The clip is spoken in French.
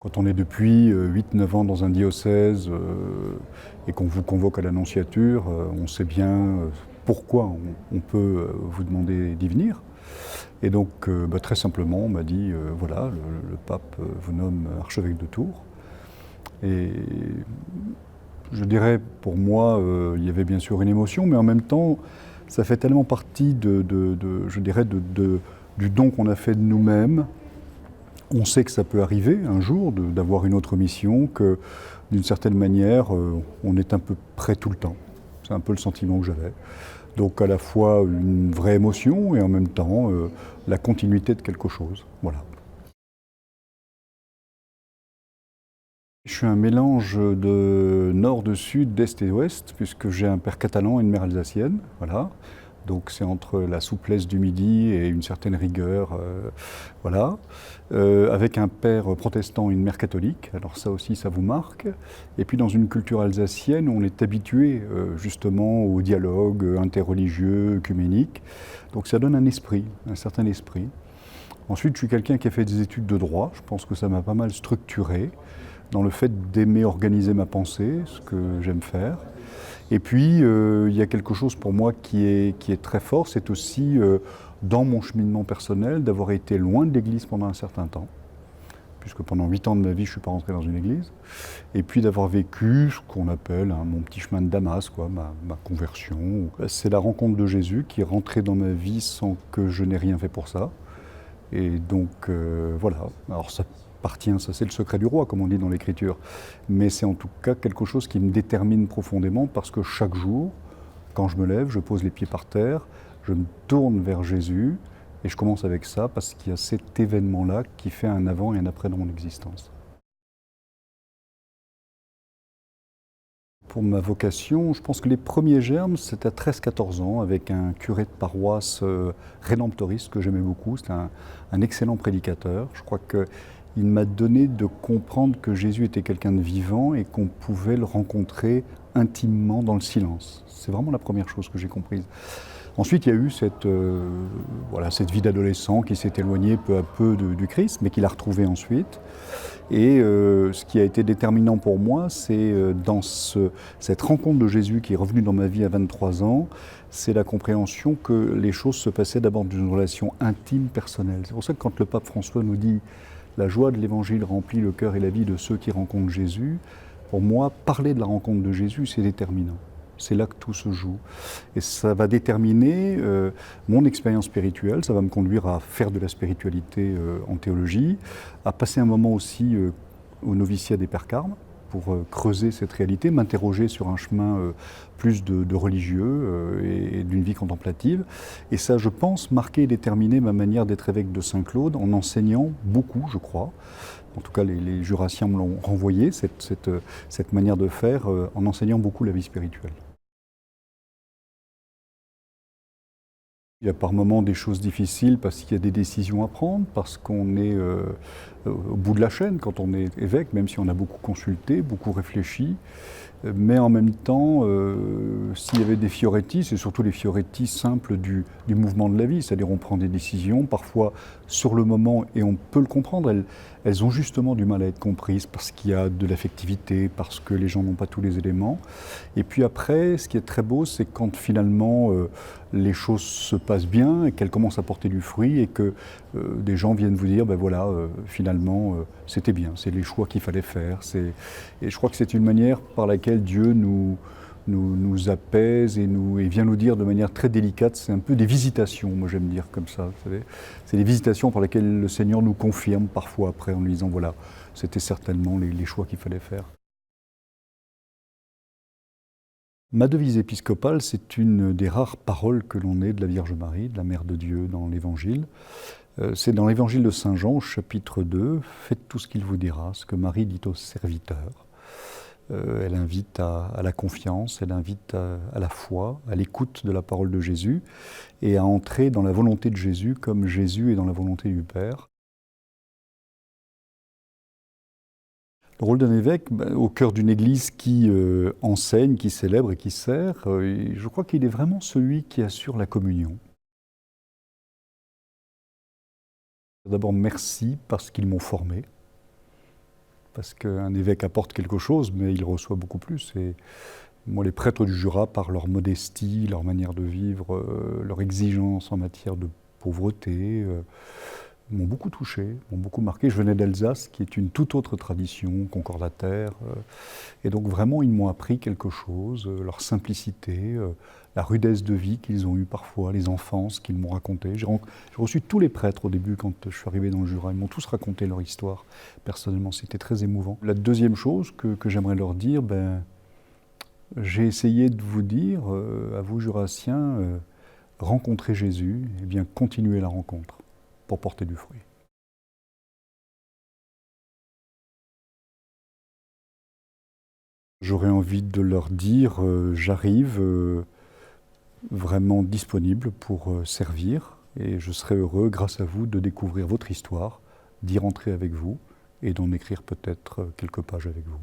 Quand on est depuis 8-9 ans dans un diocèse et qu'on vous convoque à l'annonciature, on sait bien pourquoi on peut vous demander d'y venir. Et donc très simplement, on m'a dit, voilà, le pape vous nomme archevêque de Tours. Et je dirais, pour moi, il y avait bien sûr une émotion, mais en même temps, ça fait tellement partie je dirais, du don qu'on a fait de nous-mêmes. On sait que ça peut arriver un jour d'avoir une autre mission, que d'une certaine manière, on est un peu prêt tout le temps. C'est un peu le sentiment que j'avais. Donc à la fois une vraie émotion et en même temps la continuité de quelque chose. Voilà. Je suis un mélange de nord, de sud, d'est et d'ouest, puisque j'ai un père catalan et une mère alsacienne. Voilà. Donc c'est entre la souplesse du midi et une certaine rigueur, voilà. Avec un père protestant et une mère catholique, alors ça aussi ça vous marque. Et puis dans une culture alsacienne, on est habitué justement au dialogue interreligieux, œcuménique. Donc ça donne un esprit, un certain esprit. Ensuite, je suis quelqu'un qui a fait des études de droit, je pense que ça m'a pas mal structuré dans le fait d'aimer organiser ma pensée, ce que j'aime faire. Et puis, il y a quelque chose pour moi qui est très fort, c'est aussi dans mon cheminement personnel d'avoir été loin de l'église pendant un certain temps, puisque pendant 8 ans de ma vie, je ne suis pas rentré dans une église, et puis d'avoir vécu ce qu'on appelle mon petit chemin de Damas, quoi, ma conversion. C'est la rencontre de Jésus qui est rentrée dans ma vie sans que je n'ai rien fait pour ça. Et donc, voilà. Alors ça appartient, ça c'est le secret du roi, comme on dit dans l'Écriture. Mais c'est en tout cas quelque chose qui me détermine profondément parce que chaque jour, quand je me lève, je pose les pieds par terre, je me tourne vers Jésus et je commence avec ça parce qu'il y a cet événement-là qui fait un avant et un après dans mon existence. Pour ma vocation, je pense que les premiers germes, c'était à 13-14 ans, avec un curé de paroisse rédemptoriste que j'aimais beaucoup. C'était un excellent prédicateur. Je crois qu'il m'a donné de comprendre que Jésus était quelqu'un de vivant et qu'on pouvait le rencontrer intimement dans le silence. C'est vraiment la première chose que j'ai comprise. Ensuite, il y a eu cette vie d'adolescent qui s'est éloignée peu à peu du Christ, mais qui l'a retrouvé ensuite. Et ce qui a été déterminant pour moi, c'est cette rencontre de Jésus qui est revenue dans ma vie à 23 ans, c'est la compréhension que les choses se passaient d'abord dans une relation intime, personnelle. C'est pour ça que quand le pape François nous dit « La joie de l'Évangile remplit le cœur et la vie de ceux qui rencontrent Jésus », pour moi, parler de la rencontre de Jésus, c'est déterminant. C'est là que tout se joue. Et ça va déterminer mon expérience spirituelle, ça va me conduire à faire de la spiritualité en théologie, à passer un moment aussi au noviciat des Pères Carmes pour creuser cette réalité, m'interroger sur un chemin plus de religieux et d'une vie contemplative. Et ça, je pense, marquer et déterminer ma manière d'être évêque de Saint-Claude en enseignant beaucoup, je crois. En tout cas, les Jurassiens me l'ont renvoyé, cette manière de faire, en enseignant beaucoup la vie spirituelle. Il y a par moments des choses difficiles parce qu'il y a des décisions à prendre, parce qu'on est au bout de la chaîne quand on est évêque, même si on a beaucoup consulté, beaucoup réfléchi. Mais en même temps, s'il y avait des fioretti, c'est surtout les fioretti simples du mouvement de la vie. C'est-à-dire on prend des décisions, parfois sur le moment, et on peut le comprendre, elles ont justement du mal à être comprises parce qu'il y a de l'affectivité, parce que les gens n'ont pas tous les éléments. Et puis après, ce qui est très beau, c'est quand finalement les choses se passent bien et qu'elles commencent à porter du fruit et que des gens viennent vous dire, ben voilà, finalement, c'était bien, c'est les choix qu'il fallait faire. Et je crois que c'est une manière par laquelle Dieu nous apaise et vient nous dire de manière très délicate, c'est un peu des visitations, moi j'aime dire comme ça. Vous savez. C'est des visitations par lesquelles le Seigneur nous confirme parfois après en nous disant, voilà, c'était certainement les choix qu'il fallait faire. Ma devise épiscopale, c'est une des rares paroles que l'on ait de la Vierge Marie, de la Mère de Dieu dans l'Évangile. C'est dans l'Évangile de Saint Jean, chapitre 2, « Faites tout ce qu'il vous dira », ce que Marie dit aux serviteurs. Elle invite à la confiance, elle invite à la foi, à l'écoute de la parole de Jésus et à entrer dans la volonté de Jésus comme Jésus est dans la volonté du Père. Le rôle d'un évêque, au cœur d'une église qui enseigne, qui célèbre et qui sert, je crois qu'il est vraiment celui qui assure la communion. D'abord, merci parce qu'ils m'ont formé. parce qu'un évêque apporte quelque chose, mais il reçoit beaucoup plus. Et moi, les prêtres du Jura, par leur modestie, leur manière de vivre, leur exigence en matière de pauvreté, m'ont beaucoup touché, m'ont beaucoup marqué. Je venais d'Alsace, qui est une toute autre tradition, concordataire. Et donc vraiment, ils m'ont appris quelque chose, leur simplicité, la rudesse de vie qu'ils ont eue parfois, les enfances qu'ils m'ont racontées. J'ai reçu tous les prêtres au début quand je suis arrivé dans le Jura. Ils m'ont tous raconté leur histoire. Personnellement, c'était très émouvant. La deuxième chose que j'aimerais leur dire, j'ai essayé de vous dire, à vous Jurassiens, rencontrez Jésus, et bien continuez la rencontre pour porter du fruit. J'aurais envie de leur dire, j'arrive vraiment disponible pour servir et je serai heureux, grâce à vous, de découvrir votre histoire, d'y rentrer avec vous et d'en écrire peut-être quelques pages avec vous.